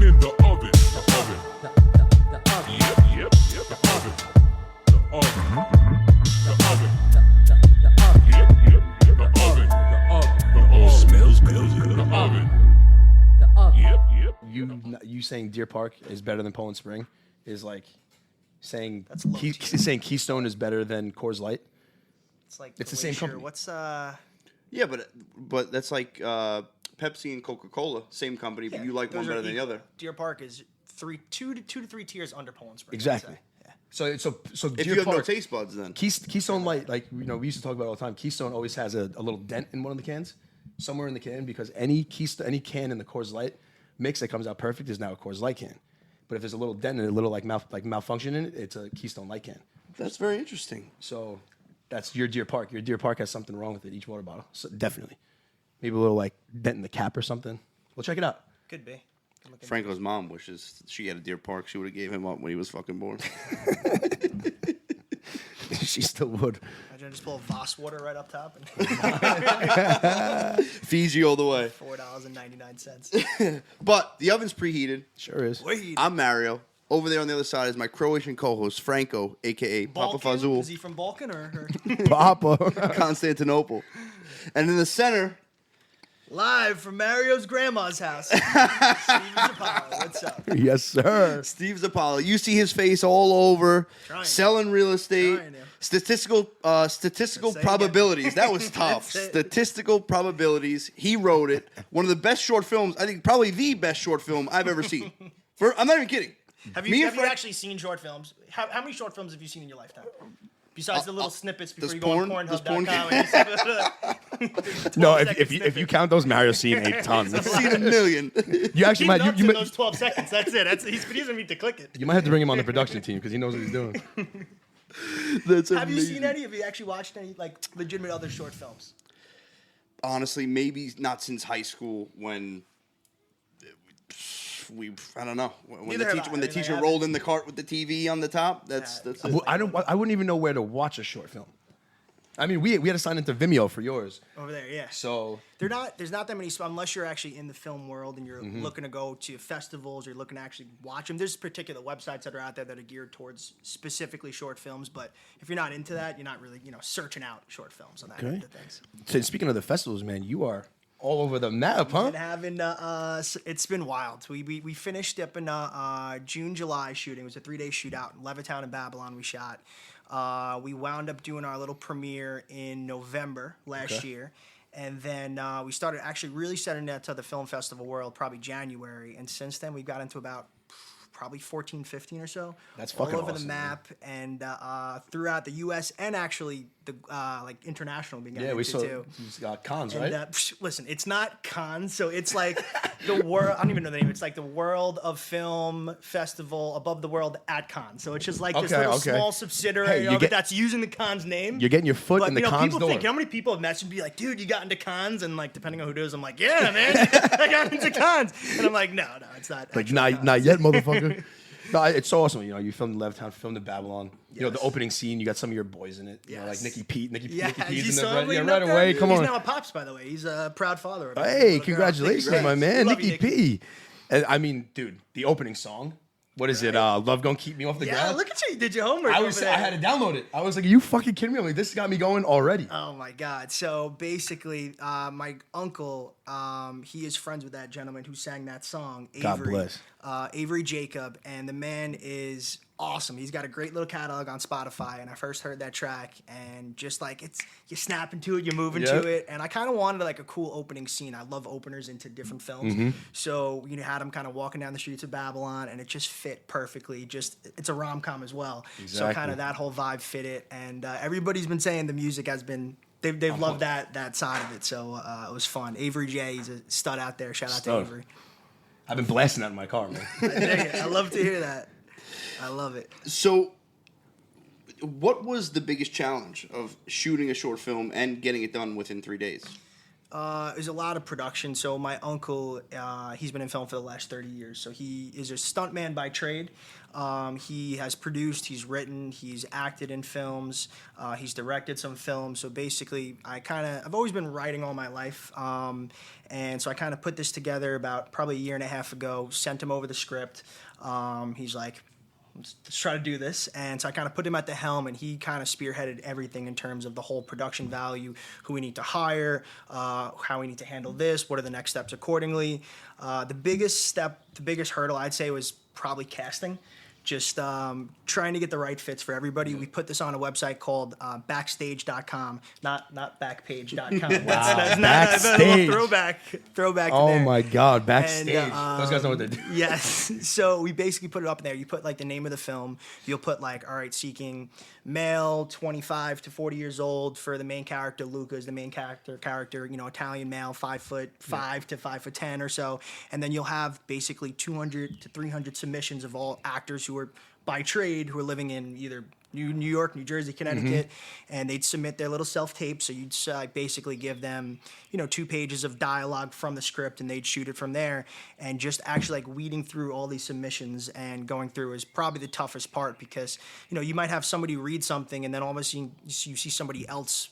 in the oven. The oven. The oven. Yep. The oven. The oven. The oven. The oven. Yep. The oven. The oven smells good. The oven. The oven. Yep. You saying Deer Park is better than Poland Spring is like saying low tier. saying Keystone is better than Coors Light. It's the same Glacier. company. What's Yeah, but that's like Pepsi and Coca-Cola, same company, but you like one those better are than the other. Deer Park is two to three tiers under Poland Spring. I'd Exactly. say. Yeah. So If Deer you have no Park, taste buds, then Keystone Light, like we used to talk about it all the time. Keystone always has a little dent in one of the cans, somewhere in the can, because any can in the Coors Light mix that comes out perfect is now a Coors Light can. But if there's a little dent and a little malfunction in it, it's a Keystone Light can. that's very interesting. So that's your Deer Park. Your Deer Park has something wrong with it. Each water bottle, so definitely, maybe a little like dent in the cap or something. We'll check it out. Could be. Franco's mom wishes she had a Deer Park. She would have gave him up when he was fucking born. She still would. Imagine just pull a Voss water right up top and Fiji all the way. $4.99. But the oven's preheated. Sure is. I'm Mario. Over there on the other side is my Croatian co-host, Franco, a.k.a. Papa Fazul, Is he from Balkan or Papa. Constantinople. And in the center, live from Mario's grandma's house? Steve Zappalla, what's up? Yes, sir. Steve Zappalla. You see his face all over, Trying to. selling real estate, Trying to. statistical Let's say it probabilities. That was tough. That's it. Statistical probabilities. He wrote it. One of the best short films. I think probably the best short film I've ever seen. I'm not even kidding. Have Me you and Frank- actually seen short films? How many short films have you seen in your lifetime? Besides the little snippets before does you go on porn- does porn- Pornhub.com. No, if you count those, Mario's seen a ton. I've seen a million. You actually might in you those 12 seconds. That's it. He doesn't need to click it. might have to bring him on the production team because he knows what he's doing. That's Have you amazing. seen any? Have you actually watched any like legitimate other short films? Honestly, maybe not since high school when I don't know when Neither have I. when I the mean, teacher I rolled in the cart with the TV on the top. That's Yeah. it. I wouldn't even know where to watch a short film. I mean, we had to sign into Vimeo for yours. Over there, yeah. So There's not that many, unless you're actually in the film world and you're looking to go to festivals, or you're looking to actually watch them. There's particular websites that are out there that are geared towards specifically short films, but if you're not into that, you're not really, searching out short films on that end of things. So speaking of the festivals, man, you are all over the map, huh? Been having, it's been wild. We finished up in June, July shooting. It was a 3-day shootout in Levittown and Babylon we shot. We wound up doing our little premiere in November last year. And then we started actually really setting that to the film festival world probably January. And since then, we've got into about probably 14, 15 or so. That's fucking all over awesome, the map and throughout the U.S. and actually the like international. Yeah, we saw cons, right? And, listen, it's not Cannes, so it's like the world. I don't even know the name. It's like the World of Film Festival above the world at Cannes. So it's just like this little small subsidiary of it that's using the Cannes name. You're getting your foot in the Cannes people door. think how many people have messaged me like, dude, you got into Cannes, and like depending on who it is, I'm like, yeah, man, I got into Cannes, and I'm like, no, it's not. Like not yet, motherfucker. No, it's so awesome. You filmed in Levittown, filmed in Babylon. Yes. The opening scene, you got some of your boys in it. You know, like Nicky Pete. Nicky Yeah, P's you in saw there. him Right, yeah, leading right up there? away. Come on. He's now a pops, by the way. He's a proud father. Of a Hey, little girl. congratulations, my Congrats. man, Love Nicky you, P. And, I mean, dude, the opening song. What is it? Love Gonna Keep Me Off the Yeah, Ground. look at you. You did your homework. I over there. had to download it. I was like, are you fucking kidding me? I'm like, this got me going already. Oh my God. So basically, my uncle, he is friends with that gentleman who sang that song, Avery. God bless. Avery Jacob, and the man is awesome. He's got a great little catalog on Spotify, and I first heard that track, and just like you snap into it, you're moving to it, and I kind of wanted like a cool opening scene. I love openers into different films, so had him kind of walking down the streets of Babylon, and it just fit perfectly. It's a rom-com as well, so kind of that whole vibe fit it, and everybody's been saying the music has been. They've loved that side of it, so it was fun. Avery J, he's a stud out there. Shout out to Avery. I've been blasting that in my car, man. I dig it. I love to hear that. I love it. So, what was the biggest challenge of shooting a short film and getting it done within 3 days? There's a lot of production. So my uncle, he's been in film for the last 30 years. So he is a stuntman by trade. He has produced, he's written, he's acted in films, he's directed some films. So basically, I've always been writing all my life. And so I kind of put this together about probably a year and a half ago, sent him over the script. He's like, let's try to do this. And so I kind of put him at the helm, and he kind of spearheaded everything in terms of the whole production value, who we need to hire, how we need to handle this, what are the next steps accordingly. The biggest hurdle I'd say was probably casting. Just trying to get the right fits for everybody. We put this on a website called backstage.com, not backpage.com. Wow. That's not a little throwback to Oh there. my God, backstage. And, Those guys know what they do. Yes. So we basically put it up in there. You put like the name of the film. You'll put like, all right, seeking male, 25 to 40 years old for the main character. Luca is the main character, Italian male, 5'5" to 5'10" or so. And then you'll have basically 200 to 300 submissions of all actors who are by trade, who are living in either New York, New Jersey, Connecticut, and they'd submit their little self-tape. So you'd basically give them, 2 pages of dialogue from the script, and they'd shoot it from there. And just actually like weeding through all these submissions and going through is probably the toughest part, because you might have somebody read something, and then all of a sudden you see somebody else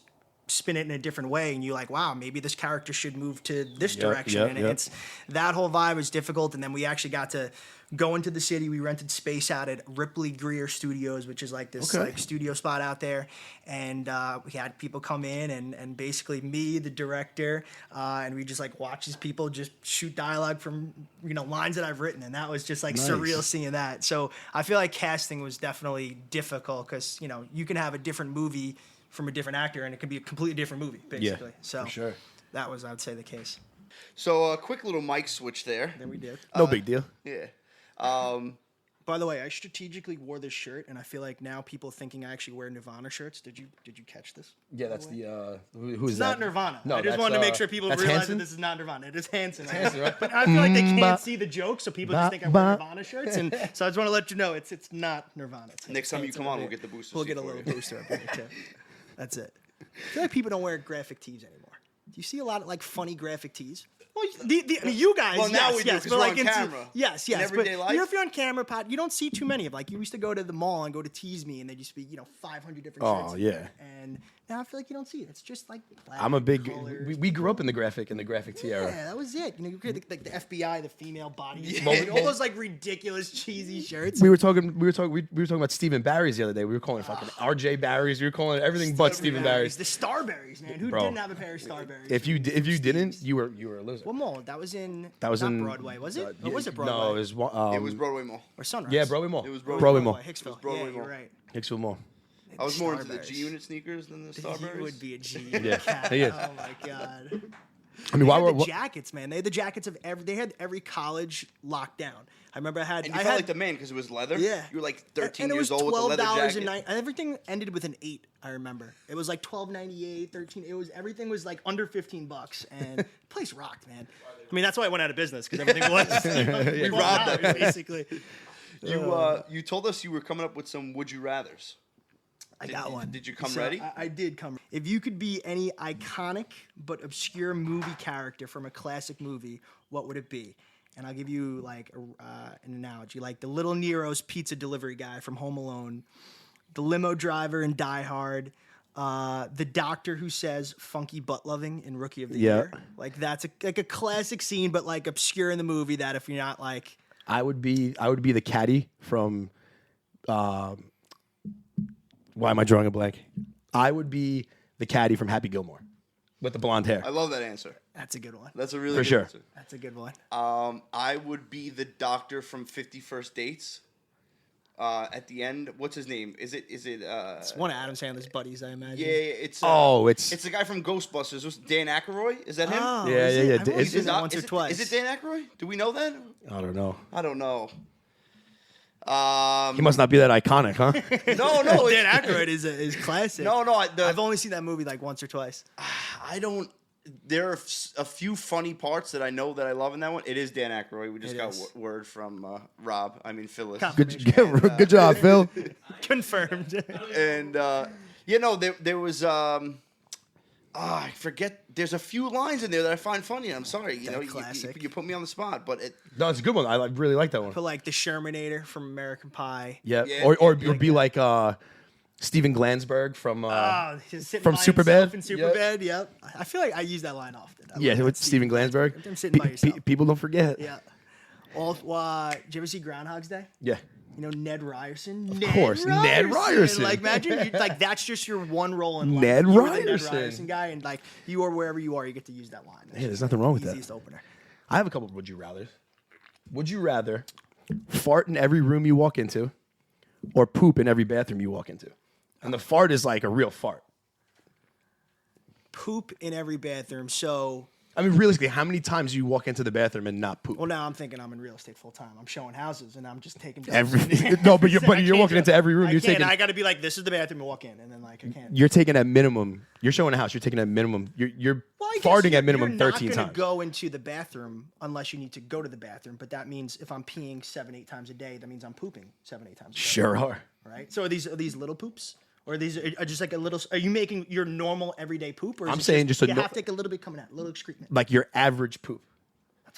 spin it in a different way, and you're like, wow, maybe this character should move to this direction. It's that whole vibe was difficult. And then we actually got to go into the city. We rented space out at Ripley Greer Studios, which is like this like studio spot out there, and we had people come in, and basically me, the director, and we just like watch these people just shoot dialogue from lines that I've written, and that was just like surreal seeing that. So I feel like casting was definitely difficult, because you can have a different movie from a different actor, and it can be a completely different movie, basically. So for sure. that was, I would say, the case. So a quick little mic switch there. Then we did. No big deal. Yeah. By the way, I strategically wore this shirt, and I feel like now people thinking I actually wear Nirvana shirts. Did you catch this? Yeah, that's the who is It's that? not Nirvana. No, I just that's, wanted to make sure people that's realize Hanson? that this is not Nirvana. It is Hanson. Hanson, right? But I feel like they can't see the joke, so people just think I wear Nirvana shirts, and so I just want to let you know it's not Nirvana. It's Next time you Hanson come on, over we'll here. get the booster. We'll seat get a for little you. booster up here too. That's it. I feel like people don't wear graphic tees anymore. Do you see a lot of like funny graphic tees? Well, I mean, you guys, Well, now yes, we do, yes, 'cause but we're like on camera. Yes, In everyday but life? if you're on camera, Pat, you don't see too many of. Like you used to go to the mall and go to Tease Me, and they just be 500 different shirts. Oh, yeah. And now I feel like you don't see it. It's just like black, I'm a big. colors. We grew up in the graphic tee era. Yeah, that was it. You could like the FBI, the female body, Yeah. all those like ridiculous cheesy shirts. We were talking about Stephen Barry's the other day. We were calling it fucking RJ Barry's. We were calling it everything but Stephen Barry's. The Starberries, man. Who Bro. didn't have a pair of Starberries? If you didn't, you were a loser. What mall? That was in. That was not in Broadway, was it? yeah, Or was it Broadway? No, it was. It was Broadway Mall. Or Sunrise. Yeah, Broadway Mall. It was Broadway Broadway Mall. Mall. Hicksville. Broadway Yeah, you're Mall. right. Hicksville Mall. I was more into the Starberries. G Unit sneakers than the Starberries. He would be a G. Yeah, cat. he is. Oh my god. I mean, They why had were the jackets, man. They had the jackets of every. They had every college locked down. I remember I had. And you I felt had, like the man because it was leather. Yeah. You were like 13 and it years was old with a leather $12 jacket. and everything ended with an 8. I remember it was like $12.98, 13. It was everything was like under $15, and the place rocked, man. I mean, that's why it went out of business, because everything was. We robbed that place. basically. You told us you were coming up with some would you rather's. I got one. Did you come So ready? I did come. If you could be any iconic but obscure movie character from a classic movie, what would it be? And I'll give you like an analogy, like the little Nero's pizza delivery guy from Home Alone, the limo driver in Die Hard, the doctor who says "funky butt loving" in Rookie of the Year. Like that's like a classic scene, but like obscure in the movie. That if you're not like, I would be the caddy from. Why am I drawing a blank? I would be the caddy from Happy Gilmore, with the blonde hair. I love that answer. that's a good one. That's a really For good sure. answer. That's a good one. I would be the doctor from 50 First Dates. At the end, what's his name? Is it? It's one of Adam Sandler's buddies, I imagine. Yeah, it's. It's the guy from Ghostbusters. Was Dan Aykroyd? Is that him? Oh, Yeah, is yeah, it? yeah. I've only Is seen it that not- once is or it- twice. Is it Dan Aykroyd? Do we know that? I don't know. I don't know. He must not be that iconic, huh? No. Dan Aykroyd is classic. No. I've only seen that movie like once or twice. I don't. There are a few funny parts that I know that I love in that one. It is Dan Aykroyd. We just It got is. word from Phyllis. Good job, Phil. Confirmed. And there was I forget. There's a few lines in there that I find funny. I'm sorry. You That know, you, classic. you put me on the spot, but it. No, it's a good one. I really like that one. Put like the Shermanator from American Pie. Yeah, Yeah, or yeah, be like Steven Glansberg from He's sitting from by Superbad. himself in Superbad. Yep. I feel like I use that line often. I yeah, love with that Steven Glansberg. Them sitting by yourself. People don't forget. Yeah. Did you ever see Groundhog's Day? Yeah. You know Ned Ryerson. Of course, Ned Ryerson. Like imagine like that's just your one role in life. Ned You're the Ned Ryerson. Ryerson guy, and like you are wherever you are, you get to use that line. Hey, there's nothing wrong with that. Easiest opener. I have a couple of would you rather. Would you rather fart in every room you walk into, or poop in every bathroom you walk into? And the fart is like a real fart. Poop in every bathroom. So, I mean, realistically, how many times do you walk into the bathroom and not poop? well, now I'm thinking I'm in real estate full time. I'm showing houses, and I'm just taking Every dumps. no, but I you're can't walking into every room. I You're can't. taking I got to be like, this is the bathroom and walk in, and then like I can't. you're taking at minimum. You're showing a house. You're taking at minimum. You're Well, I guess farting you're- at minimum you're 13 not gonna times. go into the bathroom unless you need to go to the bathroom. But that means if I'm peeing 7-8 times a day, that means I'm pooping 7-8 times a day. Sure are. Right. So are these little poops, or are these are just like a little? Are you making your normal everyday poop, or is I'm it saying just a you no- have to take a little bit coming out, a little excrement, Like your average poop.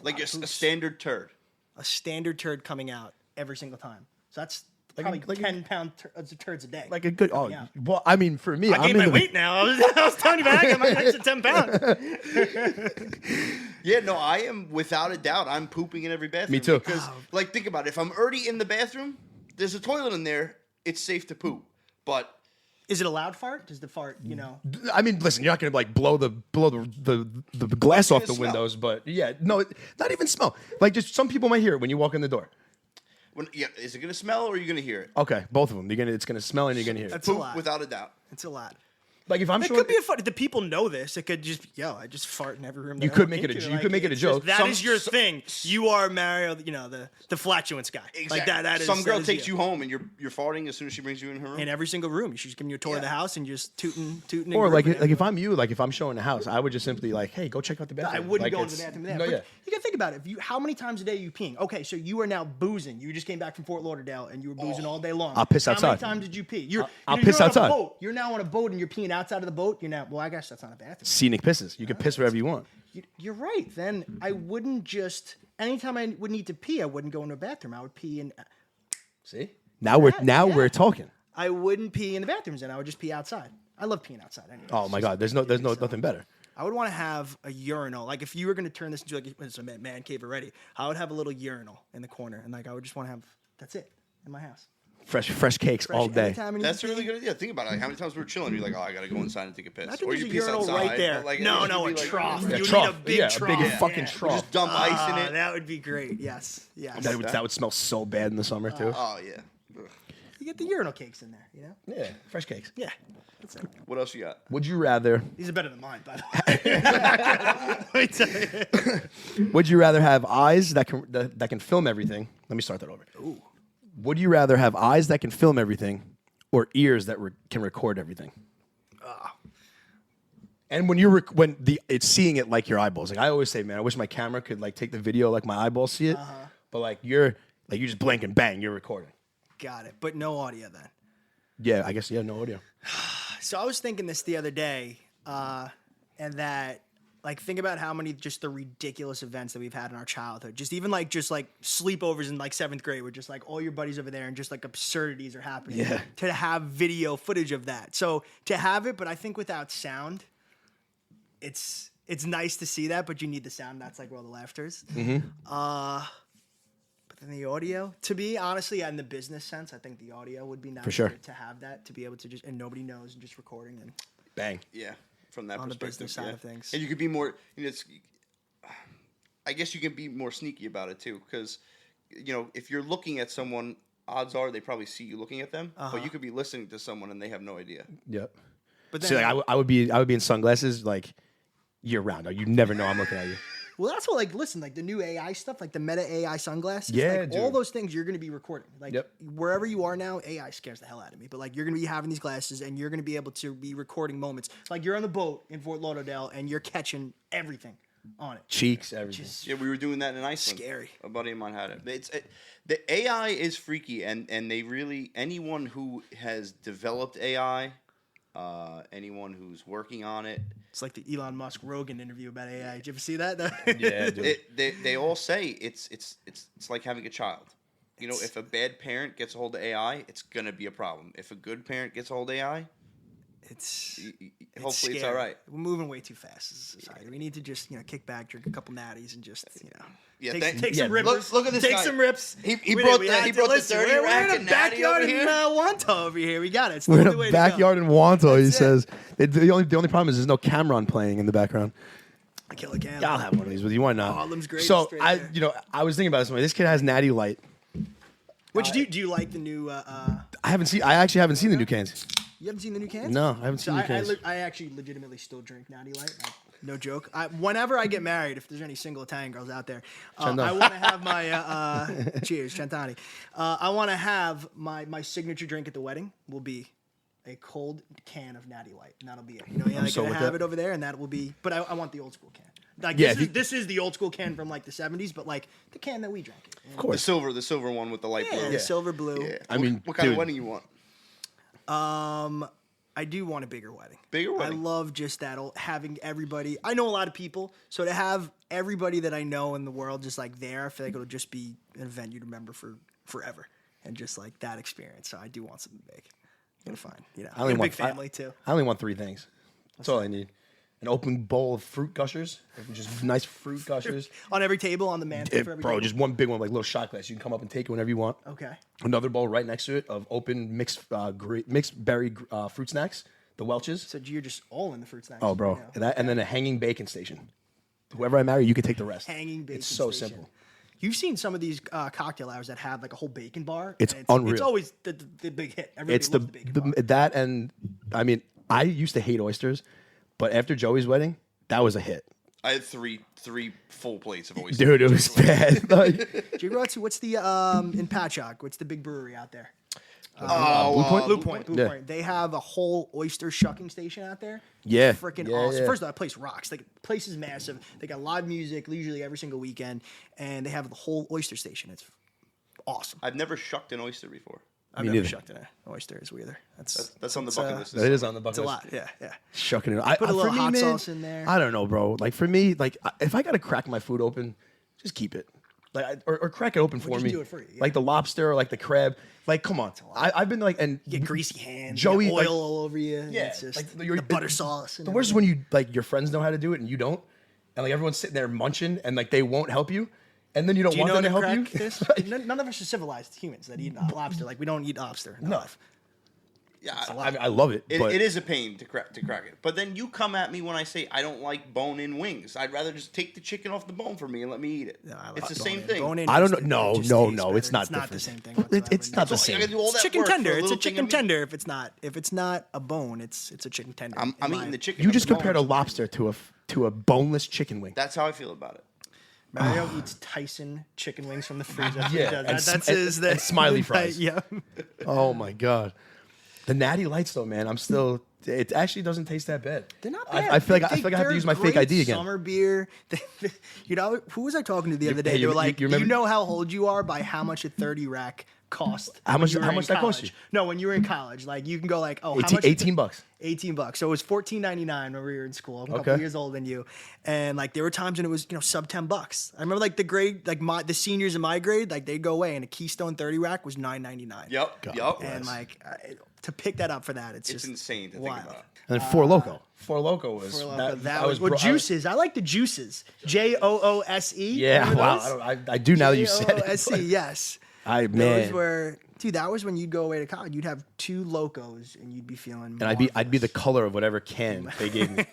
Like a standard turd. a standard turd coming out every single time. So that's probably like a- 10-pound turds a day. Like a good. Oh, Yeah. well, I mean, for me, I I'm gained in my the, weight now. I was telling you back, I got my extra 10 pounds. Yeah, no, I am without a doubt. I'm pooping in every bathroom. Me too. Because, like, think about it. If I'm already in the bathroom, there's a toilet in there. It's safe to poop. But Is it a loud fart? Does the fart, you know? I mean, listen, you're not gonna like blow the glass off the smell. windows, but yeah, no, not even smell. Like just some people might hear it when you walk in the door. is it gonna smell or are you gonna hear it? Okay, both of them. It's gonna smell and you're gonna hear it. That's a Poop, lot. without a doubt. It's a lot. Like if I'm It sure could be a fun. The people know this. It could just be, I just fart in every room. You that I could walk make it a- into. you could make it a it's joke. That Some- is your thing. You are Mario, you know, the flatulence guy. Exactly. Like that is Some girl that is takes you home and you're farting as soon as she brings you in her room. in every single room. She's giving you a tour of the Yeah. house and you're just tooting. or and like grooving if I'm you, like if I'm showing the house, I would just simply like, hey, go check out the bathroom. I wouldn't Like, go into it's- the bathroom there. No, But yeah. you can think about it. How many times a day are you peeing? Okay, so you are now boozing. You just came back from Fort Lauderdale and you were boozing all day long. I'll piss How outside. many times did you pee? I'll you're piss on a outside. boat. You're now on a boat and you're peeing outside of the boat. You're now. Well, I guess that's not a bathroom. Scenic pisses. You can piss wherever you want. You're right. Then I wouldn't just. Anytime I would need to pee, I wouldn't go into a bathroom. I would pee in. See? Now we're Yeah. we're talking. I wouldn't pee in the bathrooms, and I would just pee outside. I love peeing outside. Anyway. Oh my god, there's nothing better. I would want to have a urinal. Like if you were going to turn this into like it's a man cave already, I would have a little urinal in the corner, and like I would just want to have. That's it in my house. Fresh cakes all day. Anytime I need That's to a really pee. good idea. Think about it. Like, how many times we're chilling, you're like, oh, I gotta go inside and take a piss. I think Or there's you a piss urinal outside. right there. but, like, No, it no, a should be, like, trough. A You trough. need a big Yeah, a trough. big fucking Yeah. trough. Just dump ice in it. That would be great. Yes. That would smell so bad in the summer too. Oh yeah. Ugh. You get the urinal cakes in there. You know. Yeah, fresh cakes. Yeah. That's it. What else you got? Would you rather? These are better than mine, by the way. Let me tell you. Would you rather have eyes that can film everything? Let me start that over. Ooh. Would you rather have eyes that can film everything, or ears that can record everything? And when it's seeing it like your eyeballs. Like I always say, man, I wish my camera could like take the video like my eyeballs see it. But like you just blink and bang, you're recording. Got it. But no audio then. Yeah, I guess no audio. So I was thinking this the other day, and that like think about how many just the ridiculous events that we've had in our childhood. Just sleepovers in like 7th grade where just like all your buddies over there and just like absurdities are happening. Yeah. To have video footage of that. So to have it, but I think without sound, it's nice to see that, but you need the sound. That's like where all the laughter's. But then the audio, to me, honestly, in the business sense, I think the audio would be nice For sure. to have that, to be able to just, and nobody knows, and just recording and Bang. Yeah, from that on the perspective. business side yeah. of things. And you could be more. I guess you can be more sneaky about it too, because if you're looking at someone, odds are they probably see you looking at them, but you could be listening to someone and they have no idea. Yep. But then, So like, I would be in sunglasses like year round. You never know I'm looking at you. well, that's what, like, listen, like the new AI stuff, like the Meta AI sunglasses, Yeah, like all dude. those things you're going to be recording. Like Yep. wherever you are now, AI scares the hell out of me. But like you're going to be having these glasses and you're going to be able to be recording moments. Like you're on the boat in Fort Lauderdale and you're catching everything on it. Cheeks, everything. Yeah, we were doing that in Iceland. Scary. A buddy of mine had it. The AI is freaky, and they really, anyone who has developed AI, anyone who's working on it, It's like the Elon Musk Rogan interview about AI. Did you ever see that? Yeah, dude. They all say it's like having a child. You know, if a bad parent gets a hold of AI, it's gonna be a problem. If a good parent gets a hold of AI, hopefully it's all right. We're moving way too fast as a society. We need to just kick back, drink a couple natties, and just Yeah, take some rippers. Look at this Take guy. some rips. He brought the 30 We're rack in and a Natty backyard over in here. Wanta over here. We got it. It's the We're in only a way backyard to in Wanto. He That's it. says the only problem is there's no Cameron playing in the background. go. Kill a can. Yeah, I'll have one of these with you. Why not? Harlem's greatest So right there. I was thinking about this one. This kid has Natty Light. Which do you like the new? I actually haven't seen the new cans. You haven't seen the new cans? No, I haven't So seen the new cans. I actually legitimately still drink Natty Light. No joke. Whenever I get married, if there's any single Italian girls out there, I want to have my cheers, Centani. I want to have my signature drink at the wedding will be a cold can of Natty Light, and that'll be it. I so can with have that. it over there, and that will be. But I want the old school can. Like Yeah, this is the old school can from like the 70s, but like the can that we drank it. Of course. The silver one with the light Yeah, blue. the silver blue. Yeah. I mean, what kind of dude. wedding you want? I do want a bigger wedding. Bigger wedding. I love just that having everybody. I know a lot of people, so to have everybody that I know in the world just like there, I feel like it'll just be an event you'd remember for forever, and just like that experience. So I do want something big. Gonna find, I only a want big family too. I only want 3 things. That's all I need. An open bowl of fruit gushers, just nice fruit gushers. On every table, on the mantle for every Bro, table. just one big one, like little shot glass. You can come up and take it whenever you want. Okay. Another bowl right next to it of open mixed berry fruit snacks, the Welch's. So you're just all in the fruit snacks. Oh, bro, right now. and then a hanging bacon station. Whoever I marry, you can take the rest. Hanging bacon. It's so station. simple. You've seen some of these cocktail hours that have like a whole bacon bar. It's and unreal. It's always the big hit. Everybody It's loves the bacon bar. that, and I mean, I used to hate oysters, but after Joey's wedding, that was a hit. I had three full plates of oysters. Dude, it was bad. Like, Did you go out to what's the in Patchogue? What's the big brewery out there? Blue Point? Blue Point. Yeah. They have a whole oyster shucking station out there. Yeah. Freaking Yeah, awesome. yeah. First of all, that place rocks. The place is massive. They got live music usually every single weekend, and they have the whole oyster station. It's awesome. I've never shucked an oyster before. I've Me never neither. shucked an oyster is weird. That's on the bucket list. That is on the bucket It's a list. lot. Yeah. Shucking it. Put a little for me, hot man, sauce in there. I don't know, bro. Like for me, like if I gotta crack my food open, just keep it. Like or crack it open for just me. do it for you, yeah. Like the lobster or like the crab. Like come on. I've been like and You get greasy hands. Joey, you get oil like- all over you. Yeah, It's just like you're- the butter sauce. And The worst is when you like your friends know how to do it and you don't, and like everyone's sitting there munching and like they won't help you, and then you don't Do you want know them to to help you. crack this? None of us are civilized humans that eat lobster. Like we don't eat lobster. No. Yeah, I love it. but it is a pain to crack it. But then you come at me when I say I don't like bone-in wings. I'd rather just take the chicken off the bone for me and let me eat it. No, I It's love the same bone-in. thing. Bone-in I don't know. just- No, it just no, tastes no. better. It's not It's not different. the same thing. It's whatsoever. not the So I gotta same. do all that Chicken work for tender. It's little a thing chicken of meat. tender. If it's not a bone, it's a chicken tender. I'm in my- eating the chicken. You off just the compared a bone. lobster to a boneless chicken wing. That's how I feel about it. Mario eats Tyson chicken wings from the freezer. That's what he Yeah, does. and That's sm- his. and smiley fries. Yeah. Oh my god, the Natty Lights though, man. I'm still. It actually doesn't taste that bad. They're not bad. I feel like I have They're to use my fake great ID again. Summer beer. Who was I talking to the other day? hey, They were you like, remember- "You know how old you are by how much a 30 rack cost." How when much- you were how in much that cost college. you? No, when you were in college, like you can go like, "Oh, how 18, much?" 18 bucks. $18. So it was $14.99 when we were in school. I'm a couple Okay. years older than you, and like there were times when it was sub $10. I remember like the grade, like the seniors in my grade, like they'd go away, and a Keystone 30 rack was $9.99. Yep. And like to pick that up for that, it's It's just insane to wild. think about. And then Four Loco. Four Loco was That was juices. I like the juices. JOOSE. Yeah, Remember wow. those? I do now that you said JOOSE, it. yes. I Those man. were, dude. That was when you'd go away to college. You'd have 2 locos, and you'd be feeling. And I'd be the marvelous. color of whatever can they gave me.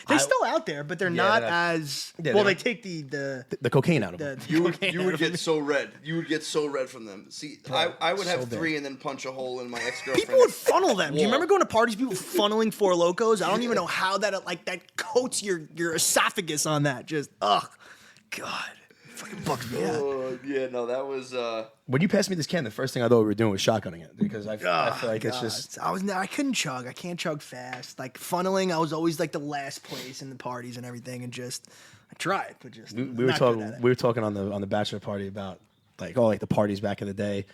They're still out there, but they're not they're not- as. Yeah, well, they're they take the the cocaine out of them. You cocaine would out of get it. so red. You would get so red from them. See, I would have so bad. 3 and then punch a hole in my ex-girlfriend. People would funnel them. Do you wall. remember going to parties? People funneling 4 locos. I don't even know how that coats your esophagus on that. Just ugh, God, fucking bugs me out. Oh, yeah, no, that was. When you passed me this can, the first thing I thought we were doing was shotgunning it because I feel like it's God. just. I couldn't chug. I can't chug fast. Like funneling, I was always like the last place in the parties and everything, and just I tried, but just We were talking on the bachelor party about like the parties back in the day,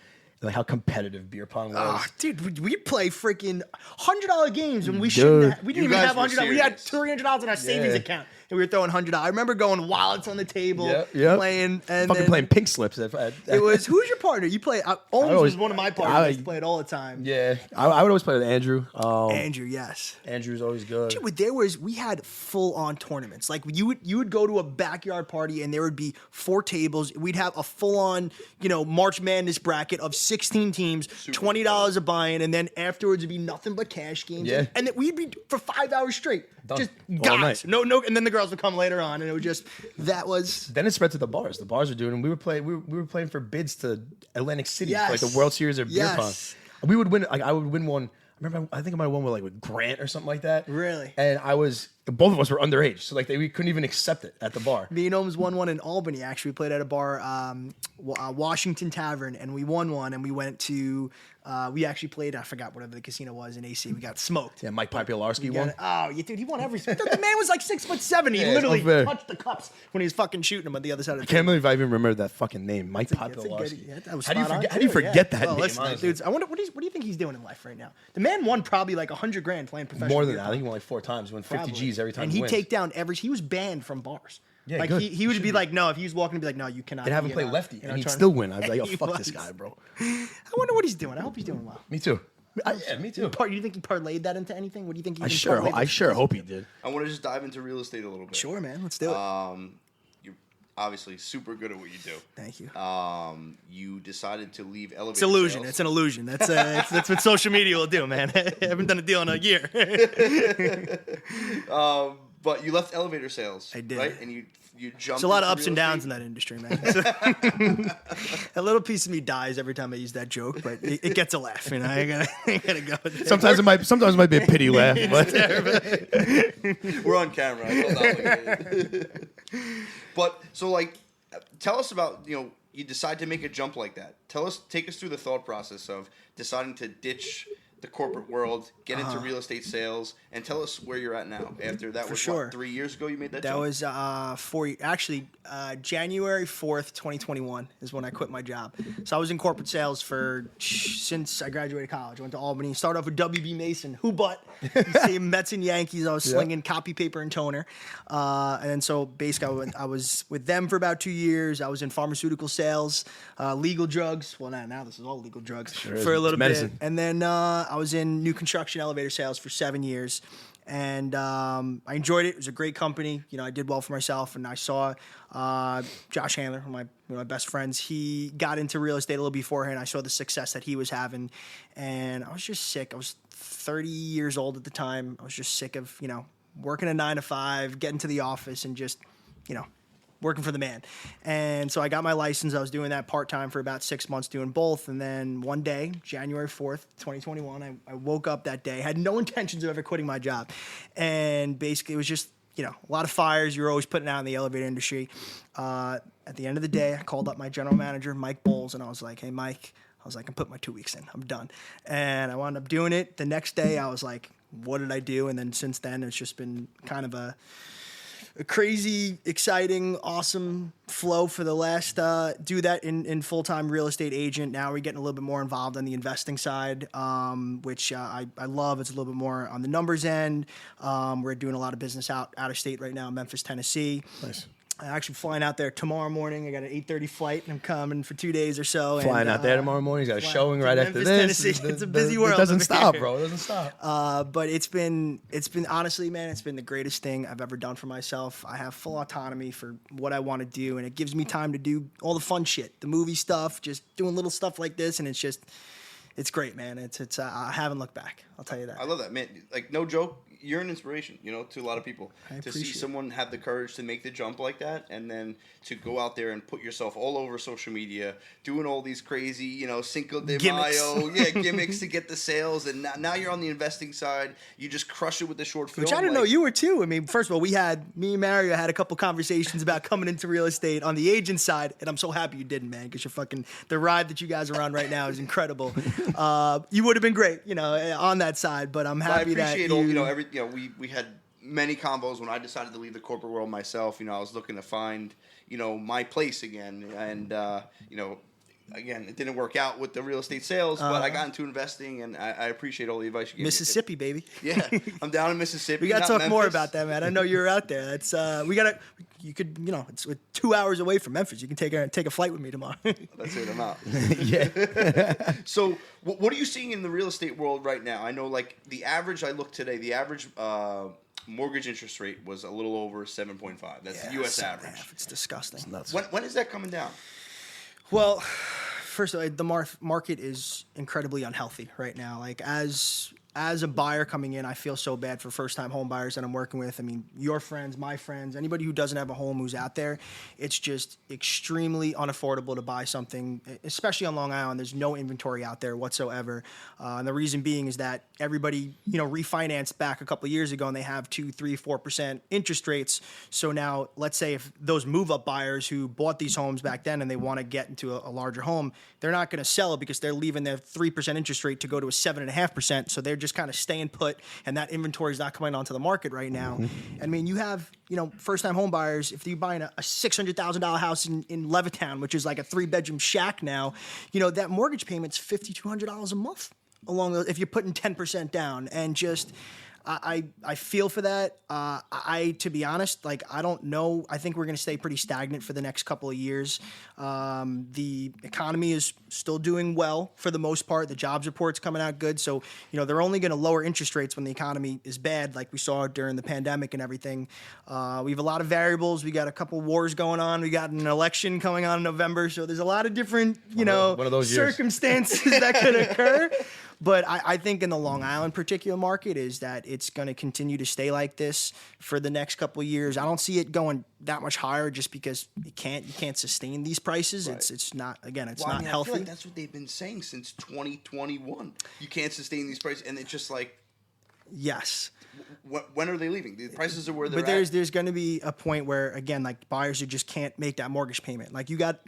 like how competitive beer pong was. Oh, dude, we'd play freaking $100 games when we Dude. shouldn't. We didn't You even guys have were $100. We had serious. $300 in our savings Yeah. account, and we were throwing $100. I remember going wallets on the table, Yep. playing, and Fucking then playing pink slips. It was who's your partner? You play. Owens always- was one of my partners. I I- used to play it all the time. Yeah, I would always play with Andrew. Andrew, yes. Andrew's always good. Dude, we had full on tournaments. Like you would go to a backyard party and there would be 4 tables. We'd have a full on, March Madness bracket of 16 teams, $20 a buy-in, and then afterwards it'd be nothing but cash games. Yeah. And then we'd be for 5 hours straight. Done. Just All guys. night. No, and then the girls would come later on, and it would just that was Then it spread to the bars. The bars were doing, and we were playing for bids to Atlantic City for like Yes. the World Series of beer pong. Yes. We would win. Like I would win one. I remember. I think I might have won with Grant or something like that. Really? And both of us were underage, so like we couldn't even accept it at the bar. Me and Holmes won one in Albany. Actually, we played at a bar, Washington Tavern, and we won one. And we went to, we actually played. I forgot whatever the casino was in AC. We got smoked. Yeah, Mike Popularski Yeah, won. oh, yeah, dude, he won every. The man was like 6'7". He Yeah, it's literally unfair. touched the cups when he was fucking shooting them on the other side of the I can't table. believe I even remember that fucking name, Mike That's a good- Popularski. yeah, that was How do you spot on, forget? How do you too, yeah. forget that Well, name? listen, honestly? dudes, I wonder what do you think he's doing in life right now? The man won probably like $100,000 playing professional. More than beer that. I pong. think he won like 4 times. He won 50 Probably. G's every time. And he he'd wins. take down he was banned from bars. Yeah, like good. he He would should be be. like, no, if he was walking, he'd be like, no, you cannot. And have him be play in a- lefty, in a and he'd tournament. still win. I'd be like, oh, He fuck this was. guy, bro. I wonder what he's doing. I hope he's doing well. Me too. Yeah, me too. You think he parlayed that into anything? What do you think he I even sure, parlayed I it? sure hope he did. I want to just dive into real estate a little bit. Sure, man. Let's do it. You're obviously super good at what you do. Thank you. You decided to leave elevator It's illusion. sales. It's an illusion. That's what social media will do, man. I haven't done a deal in a year. But you left elevator sales. I did. Right? And you jumped. There's a lot of into ups real and downs in estate. that industry, man. A little piece of me dies every time I use that joke, but it gets a laugh. You know, I gotta go. With it. Sometimes it might be a pity laugh, but We're on camera. I felt obligated. But so tell us about you decide to make a jump like that. Take us through the thought process of deciding to ditch the corporate world, get into real estate sales, and tell us where you're at now. After that was sure. what, 3 years ago you made that That jump? was January 4th, 2021 is when I quit my job. So I was in corporate sales since I graduated college. I went to Albany. Started off with WB Mason. Who but? You see Mets and Yankees. I was slinging copy paper and toner. And then so basically I was with them for about 2 years. I was in pharmaceutical sales, legal drugs. Well, now this is all legal drugs is. for a It's little medicine. bit. And then I was in new construction elevator sales for 7 years. And I enjoyed it. It was a great company. I did well for myself. And I saw Josh Handler, one of my best friends. He got into real estate a little beforehand. I saw the success that he was having. And I was just sick. I was 30 years old at the time. I was just sick of, working a 9 to 5, getting to the office and just, working for the man. And so I got my license. I was doing that part-time for about 6 months, doing both. And then one day, January 4th, 2021, I woke up that day, had no intentions of ever quitting my job. And basically it was just, a lot of fires you're always putting out in the elevator industry. At the end of the day, I called up my general manager, Mike Bowles, and I was like, hey, Mike, I'm putting my 2 weeks in. I'm done. And I wound up doing it. The next day, I was like, what did I do? And then since then, it's just been kind of a crazy, exciting, awesome flow for the last, do that in full-time real estate agent. Now we're getting a little bit more involved on the investing side, which I love. It's a little bit more on the numbers end. We're doing a lot of business out of state right now, Memphis, Tennessee. nice. I'm actually flying out there tomorrow morning. I got an 8:30 flight, and I'm coming for 2 days or so. Flying out there tomorrow morning. He's got a showing right after Memphis, this. Tennessee. It's a busy world It doesn't over stop, here. bro. It doesn't stop. But it's been honestly, man, it's been the greatest thing I've ever done for myself. I have full autonomy for what I want to do, and it gives me time to do all the fun shit, the movie stuff, just doing little stuff like this, and it's great, man. It's I haven't looked back. I'll tell you that. I love that, man. No joke. You're an inspiration, to a lot of people. I To see appreciate it. someone have the courage to make the jump like that, and then to go out there and put yourself all over social media, doing all these crazy, Cinco de Gimmicks. Mayo, gimmicks to get the sales, and now you're on the investing side. You just crush it with the short film. Which I didn't know you were too. I mean, first of all, me and Mario had a couple conversations about coming into real estate on the agent side, and I'm so happy you didn't, man, because the ride that you guys are on right now is incredible. You would have been great, on that side, but I'm I happy that appreciate you, all, we had many combos when I decided to leave the corporate world myself. I was looking to find, my place again, and again, it didn't work out with the real estate sales, but I got into investing, and I appreciate all the advice you gave Mississippi, baby. me. Yeah, I'm down in Mississippi. We gotta not talk more Memphis. about that, man. I know you're out there. That's you could, it's 2 hours away from Memphis. You can take a flight with me tomorrow. That's it. I'm out. Yeah. So, what are you seeing in the real estate world right now? I know, like, the average, I looked today, the average mortgage interest rate was a little over 7.5. That's the U.S. average. It's disgusting. When is that coming down? Well, first of all, the market is incredibly unhealthy right now. Like, as a buyer coming in, I feel so bad for first-time home buyers that I'm working with. I mean, your friends, my friends, anybody who doesn't have a home who's out there, it's just extremely unaffordable to buy something, especially on Long Island. There's no inventory out there whatsoever. And the reason being is that everybody, refinanced back a couple of years ago, and they have 2%, 3%, 4% interest rates. So now, let's say if those move-up buyers who bought these homes back then and they want to get into a larger home, they're not going to sell it because they're leaving their 3% interest rate to go to a 7.5%. So they're just kind of staying put, and that inventory is not coming onto the market right now. I mean, you have, first-time home buyers, if you're buying a $600,000 house in Levittown, which is like a 3-bedroom shack now, that mortgage payment's $5,200 a month if you're putting 10% down. And just, I feel for that. To be honest, like, I don't know. I think we're going to stay pretty stagnant for the next couple of years. The economy is still doing well for the most part. The jobs report's coming out good. So, they're only going to lower interest rates when the economy is bad, like we saw during the pandemic and everything. We have a lot of variables. We got a couple wars going on. We got an election coming on in November. So there's a lot of different, one of those years. circumstances that could occur. But I think in the Long Island particular market is that it's going to continue to stay like this for the next couple of years. I don't see it going that much higher just because you can't sustain these prices. Right. It's not, again, it's Well, not I healthy. feel like that's what they've been saying since 2021. You can't sustain these prices, and it's just like, Yes. when are they leaving? The prices are where they're But at. there's going to be a point where, again, like, buyers who just can't make that mortgage payment. Like, you got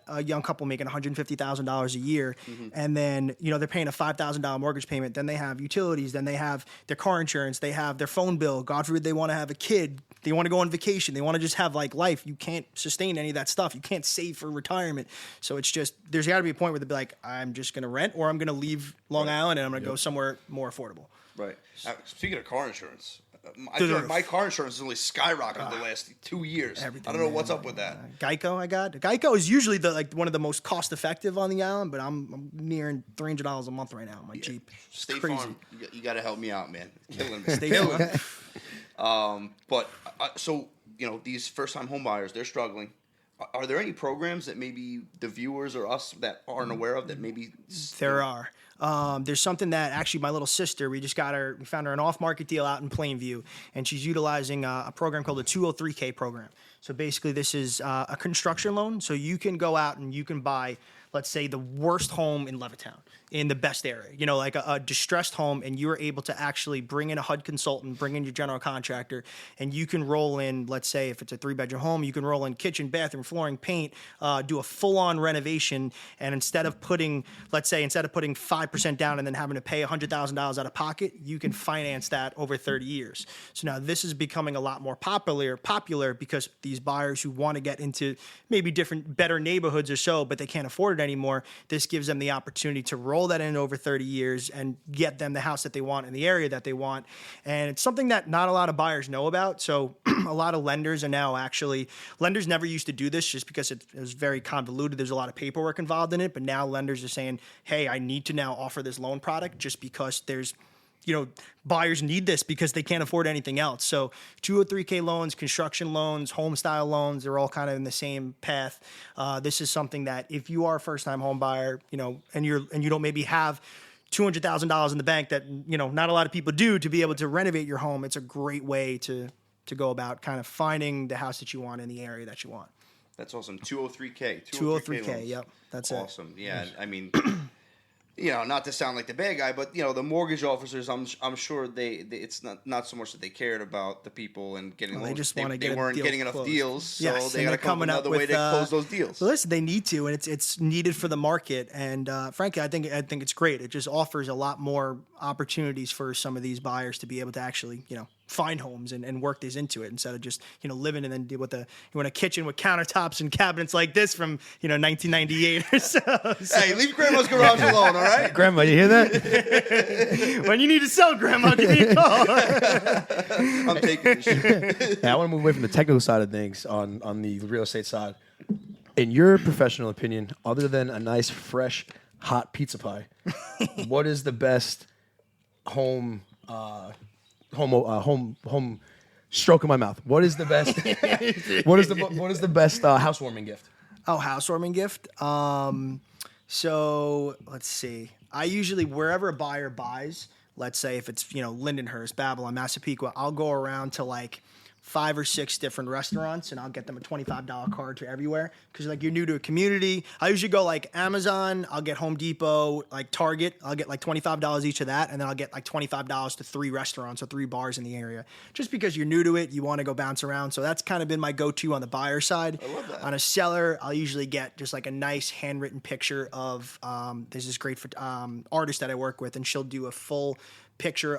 a young couple making $150,000 a year, and then they're paying a $5,000 mortgage payment. Then they have utilities. Then they have their car insurance. They have their phone bill. God forbid they want to have a kid. They want to go on vacation. They want to just have like life. You can't sustain any of that stuff. You can't save for retirement. So it's just, there's got to be a point where they'll be like, I'm just going to rent, or I'm going to leave Long Island and I'm going to go somewhere more affordable. Right. Speaking of car insurance, I Through feel the like my car insurance has only skyrocketed the last 2 years. Everything, I don't know man. what's up with that. Geico is usually one of the most cost effective on the island, but I'm nearing $300 a month right now on my Jeep. It's State crazy. Farm, you got to help me out, man. Killing me. State Killing Farm. me. But so these first-time home buyers, they're struggling. Are there any programs that maybe the viewers or us that aren't aware of that maybe There are. There's something that actually my little sister, we found her an off-market deal out in Plainview, and she's utilizing a program called the 203K program. So basically this is a construction loan. So you can go out and you can buy, let's say, the worst home in Levittown, in the best area, like a distressed home, and you're able to actually bring in a HUD consultant, bring in your general contractor, and you can roll in, let's say if it's a 3-bedroom home, you can roll in kitchen, bathroom, flooring, paint, do a full-on renovation, and instead of putting 5% down and then having to pay $100,000 out of pocket, you can finance that over 30 years. So now this is becoming a lot more popular because these buyers who want to get into maybe better neighborhoods or so, but they can't afford it anymore, this gives them the opportunity to roll that in over 30 years and get them the house that they want in the area that they want. And it's something that not a lot of buyers know about. So a lot of lenders are now lenders never used to do this just because it was very convoluted. There's a lot of paperwork involved in it, but now lenders are saying, hey, I need to now offer this loan product just because there's buyers need this because they can't afford anything else. So 203K loans, construction loans, home style loans, they're all kind of in the same path. This is something that if you are a first time home buyer, and you don't maybe have $200,000 in the bank that, not a lot of people do to be able to renovate your home, it's a great way to go about kind of finding the house that you want in the area that you want. That's awesome. 203K. 203K, loans. yep. That's awesome. Yeah, I mean, not to sound like the bad guy, but the mortgage officers, I'm sure it's not so much that they cared about the people and getting Well, loans. they just want to get they a weren't deal getting enough closed. deals, so Yes, they and got to they're come up with coming up another way with, to close those deals. Well, listen, they need to, and it's needed for the market. And frankly, I think it's great. It just offers a lot more opportunities for some of these buyers to be able to actually, find homes and work these into it instead of just living and then deal with you want a kitchen with countertops and cabinets like this from 1998 or so. Hey, leave Grandma's garage alone, all right? Grandma, you hear that? When you need to sell, Grandma, give me a call. I'm taking this shit. Yeah, I want to move away from the technical side of things on the real estate side. In your professional opinion, other than a nice, fresh, hot pizza pie, what is the best home stroke of my mouth? What is the best? what is the best housewarming gift? Oh, housewarming gift. So let's see. I usually, wherever a buyer buys, let's say if it's Lindenhurst, Babylon, Massapequa, I'll go around to like 5 or 6 different restaurants and I'll get them a $25 card to everywhere because like you're new to a community. I usually go like Amazon, I'll get Home Depot, like Target, I'll get like $25 each of that, and then I'll get like $25 to 3 restaurants or 3 bars in the area just because you're new to it, you want to go bounce around. So that's kind of been my go-to on the buyer side. I love that. On a seller, I'll usually get just like a nice handwritten picture of there's this great artist that I work with, and she'll do a full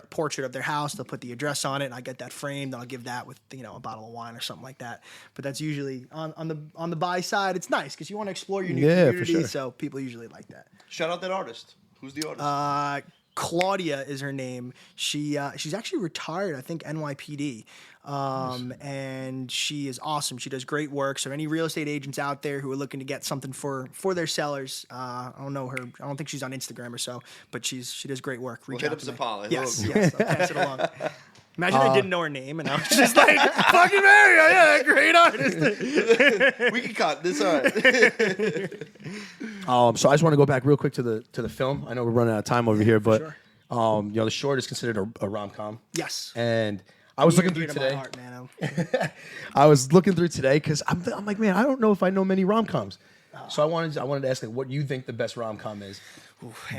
portrait of their house. They'll put the address on it, and I get that framed. I'll give that with a bottle of wine or something like that. But that's usually on the buy side. It's nice because you want to explore your new community. For sure. So people usually like that. Shout out that artist. Who's the artist? Claudia is her name. She's actually retired, I think, NYPD. And she is awesome. She does great work. So any real estate agents out there who are looking to get something for their sellers, I don't know her. I don't think she's on Instagram or so, but she does great work. Reach Hit out up to me. Zappalla. Yes, I'll pass it along. Imagine I didn't know her name and I was just like, fucking Mary, yeah, great artist. We can cut this. All right. So I just want to go back real quick to the film. I know we're running out of time over here, but sure. The short is considered a rom-com. Yes. And I was looking through Dear to my today. heart, man. I was looking through today because I'm like, man, I don't know if I know many rom-coms. So I wanted to ask like, what you think the best rom-com is.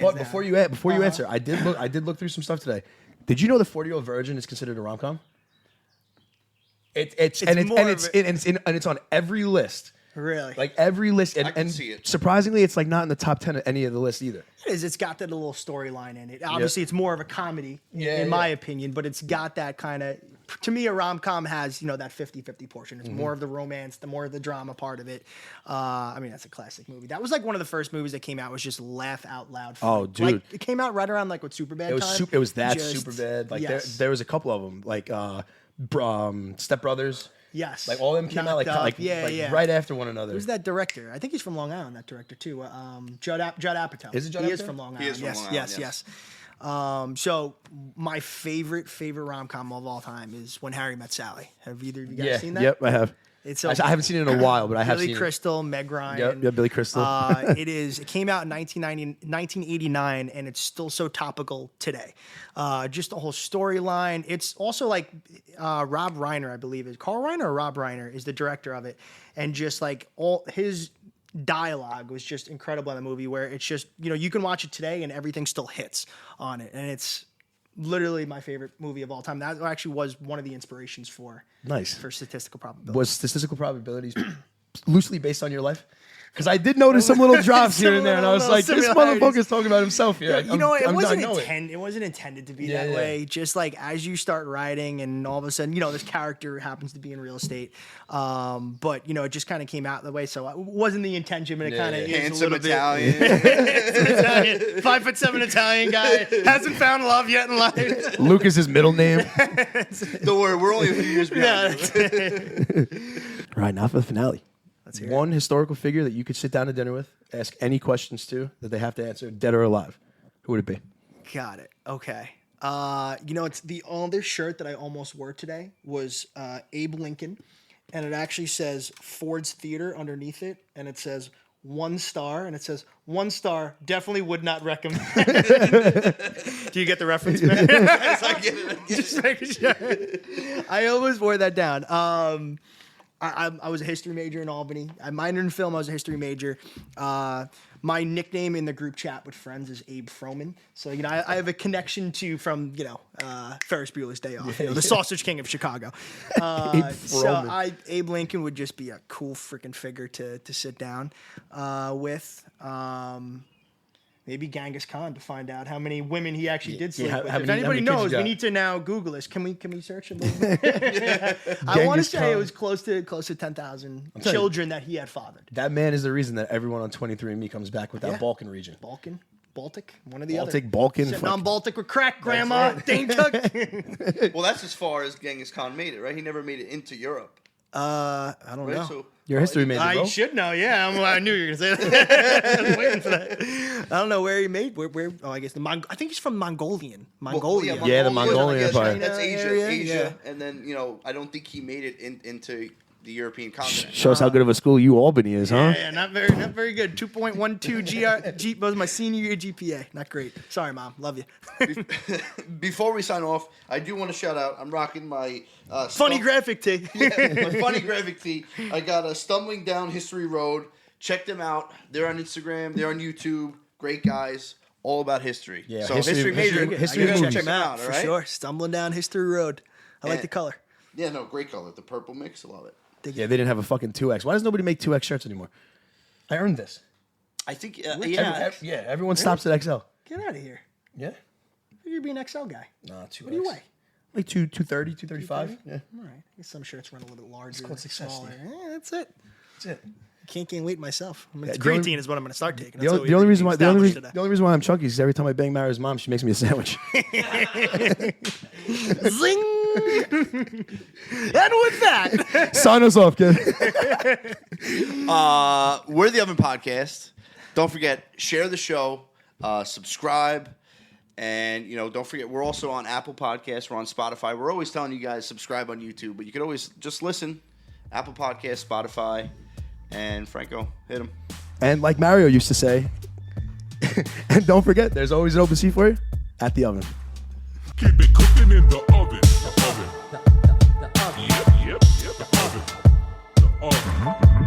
But before you answer, I did look through some stuff today. Did you know the 40-Year-Old Virgin is considered a rom-com? It's on every list. Really? Like every list, I can see it. Surprisingly, it's like not in the top 10 of any of the lists either. It is. It's got that little storyline in it. Obviously, it's more of a comedy, in my opinion, but it's got that kind of. To me, a rom-com has that 50-50 portion. It's more of the romance, more of the drama part of it. I mean, that's a classic movie. That was like one of the first movies that came out. Was just laugh out loud. Oh, dude! Like, it came out right around like with Superbad. It was time. it was that Just- Superbad. Like yes. there was a couple of them, like Step Brothers. Yes. Like all of them came out Knocked like Up. right after one another. Who's that director? I think he's from Long Island. That director too. Judd Apatow. Is it Judd He is Apatow? from Long Island. He is from yes, Long Island, yes. So my favorite rom-com of all time is When Harry Met Sally. Have either of you guys seen that? Yep, I have. It's I haven't seen it in a while, but I have Billy seen Crystal, Meg Ryan. Yep, Billy Crystal. It came out in 1989, and it's still so topical today. Just the whole storyline. It's also like Rob Reiner, I believe, is Carl Reiner or Rob Reiner is the director of it, and just like all his dialogue was just incredible in the movie. Where it's just you can watch it today and everything still hits on it, and it's literally my favorite movie of all time. That actually was one of the inspirations for Statistical Probabilities. Was Statistical Probabilities loosely based on your life? Because I did notice some little drops here and there, and I was like, this motherfucker's talking about himself here. It wasn't intended to be that way. Just like as you start writing, and all of a sudden, this character happens to be in real estate. But it just kind of came out that way. So it wasn't the intention, but it kind of is a Handsome little Italian. bit. 5'7" Italian guy hasn't found love yet in life. Lucas's middle name. Don't worry, we're only a few years behind. All right, now for the finale. Let's hear One historical figure that you could sit down to dinner with, ask any questions to that they have to answer, dead or alive. Who would it be? Got it. Okay. It's the other shirt that I almost wore today was Abe Lincoln, and it actually says Ford's Theater underneath it, and it says 1 star, and it says 1 star, definitely would not recommend. Do you get the reference, man? Yes, I get it. Just making sure. I almost wore that down. I was a history major in Albany. I minored in film. I was a history major. My nickname in the group chat with friends is Abe Froman. So, I have a connection from Ferris Bueller's Day Off, the Sausage King of Chicago. Abe Lincoln would just be a cool freaking figure to sit down with. Maybe Genghis Khan to find out how many women he actually did sleep how with. many- If how anybody many kids knows, you we got? need to now Google this. Can we search a little bit? I want to Genghis say it Khan. was close to 10,000 telling you. children that he had fathered. That man is the reason that everyone on 23andMe comes back with that Yeah. Balkan region. Baltic, one or the other. Balkan. Sitting fuck. on Baltic with crack, Grandma. Dane Cook. Well, that's as far as Genghis Khan made it, right? He never made it into Europe, I don't right? know. So Your history major, I bro. should know, yeah. I knew you were gonna say that. I was waiting for that. I don't know where he made. Where? Oh, I guess I think he's from Mongolia. Mongolia. Yeah, the Mongolian yes, Empire. That's China Asia, area, Asia, and then I don't think he made it into the European continent. Shows how good of a school you Albany is, huh? Yeah, not very good. 2.12 was my senior year GPA. Not great. Sorry, Mom. Love you. Before we sign off, I do want to shout out. I'm rocking my Funny graphic tee. my funny graphic tee. I got a Stumbling Down History Road. Check them out. They're on Instagram. They're on YouTube. Great guys. All about history. Yeah, So history- history major. history you guys movies. check them out. All For right. sure. Stumbling down history road. I like And- the color. Yeah, no, great color. The purple mix. I love it. Yeah, they didn't have a fucking 2X. Why does nobody make 2X shirts anymore? I earned this. I think. Everyone stops at XL. Get out of here. Yeah? You'd be an XL guy. Nah, 2X. What do you weigh? Like 230, 235. Yeah, All right. I guess some shirts run a little bit larger. called success, smaller. Steve. Yeah, that's it. that's it. Can't gain weight myself. I mean, it's the only- creatine is what I'm going to start taking. The, That's o- what the only we reason why established the only reason why I'm chunky is every time I bang Mara's mom, she makes me a sandwich. Zing! And with that, Sign us off, kid. We're the Oven Podcast. Don't forget, share the show, subscribe, and don't forget we're also on Apple Podcasts. We're on Spotify. We're always telling you guys subscribe on YouTube, but you can always just listen. Apple Podcasts, Spotify, and Franco, hit him. And like Mario used to say, and don't forget, there's always an open seat for you at the oven. Keep it cooking in the oven. The oven. The oven. Yep. The oven. The oven.